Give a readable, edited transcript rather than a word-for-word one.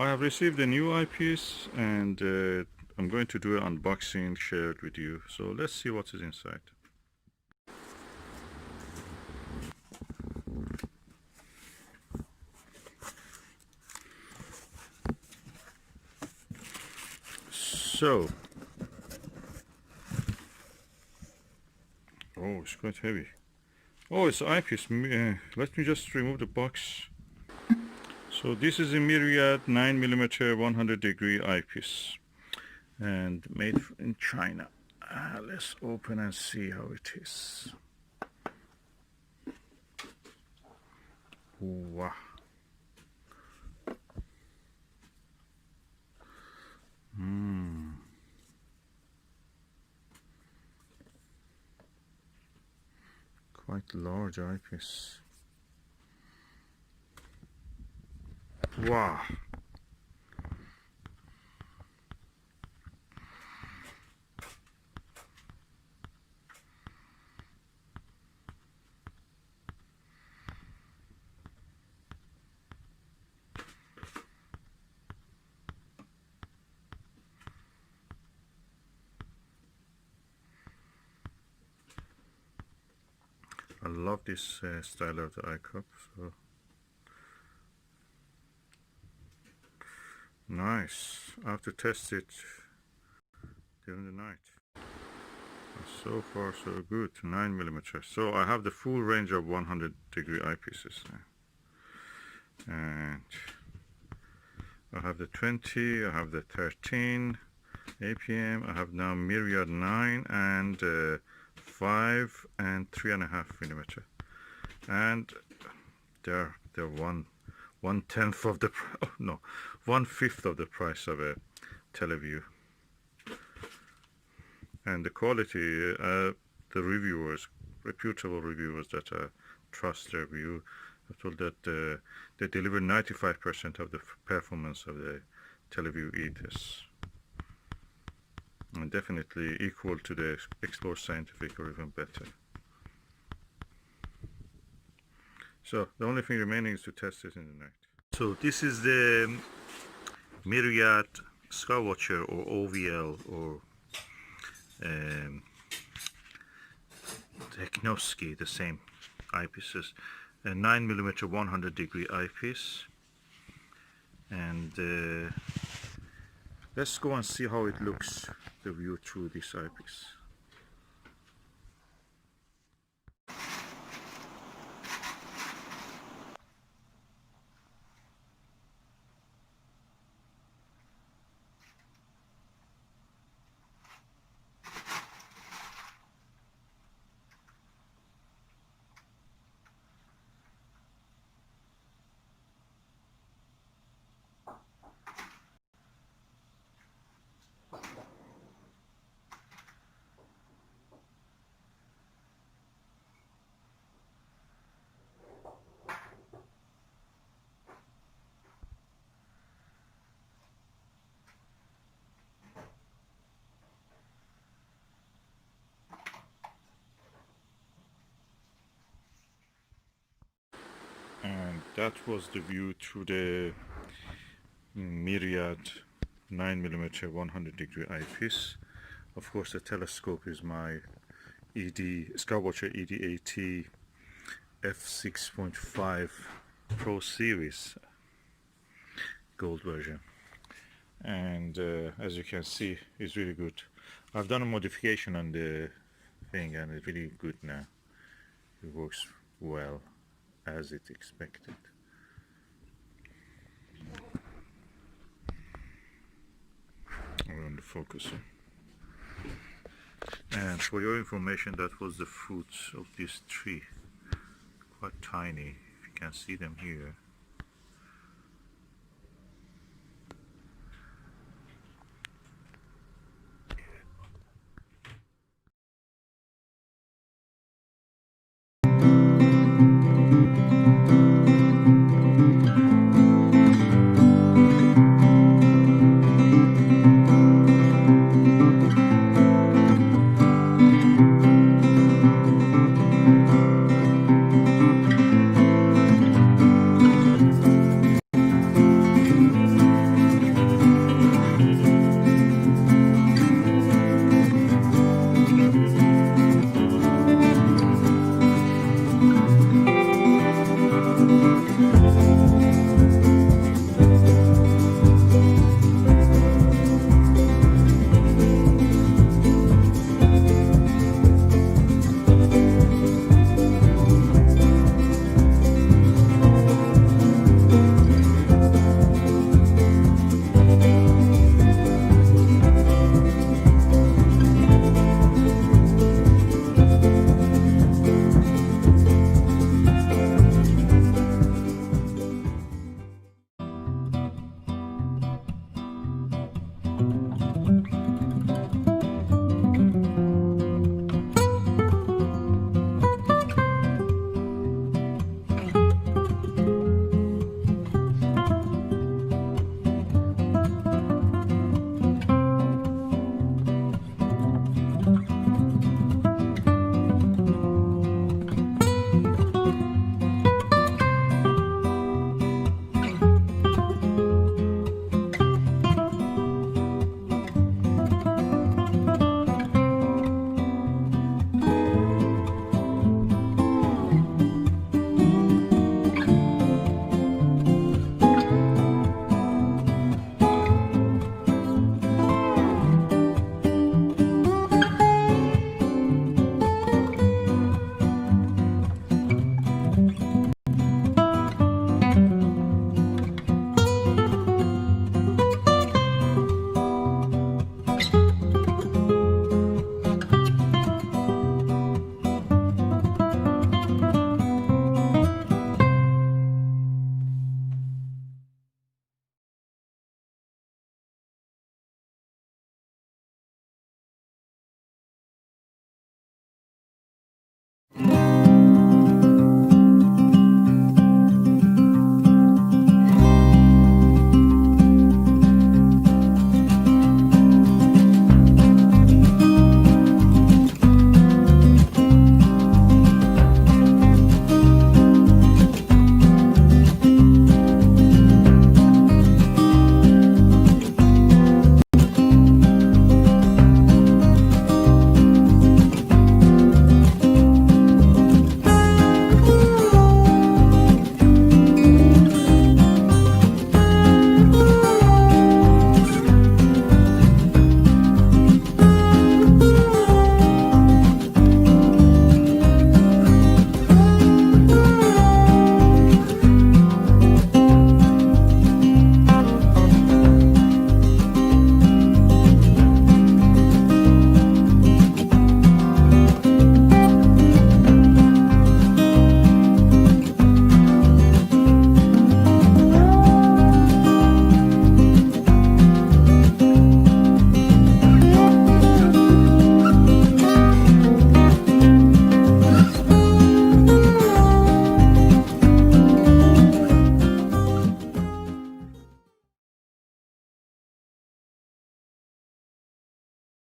I have received a new eyepiece and I'm going to do an unboxing, share it with you. So let's see what is inside. So, oh, it's quite heavy. Oh, it's an eyepiece. Let me just remove the box. So this is a Myriad 9mm 100-degree eyepiece and made in China. Let's open and see how it is. Wow. Quite large eyepiece. Wow. I love this style of the eye cup. So nice. I have to test it during the night. So far so good. 9mm. So I have the full range of 100-degree eyepieces now. And I have the 20, I have the 13 APM, I have now Myriad 9 and 5 and 3.5mm, and they're 1/10 of the no 1/5 of the price of a Teleview. And the quality, the reviewers, reputable reviewers that trust their review, have told that they deliver 95% of the performance of the Teleview E-test. And definitely equal to the Explore Scientific or even better. So the only thing remaining is to test it in the night. So this is the Myriad Skywatcher or OVL or Tecnosky, the same eyepieces. A 9mm 100-degree eyepiece. And let's go and see how it looks, the view through this eyepiece. And that was the view through the Myriad 9mm 100-degree eyepiece. Of course, the telescope is my Skywatcher ED80 f6.5 Pro Series gold version. And as you can see, it's really good. I've done a modification on the thing and it's really good now. It works well as it expected. Around the focuser. And for your information, that was the fruits of this tree. Quite tiny, if you can see them here.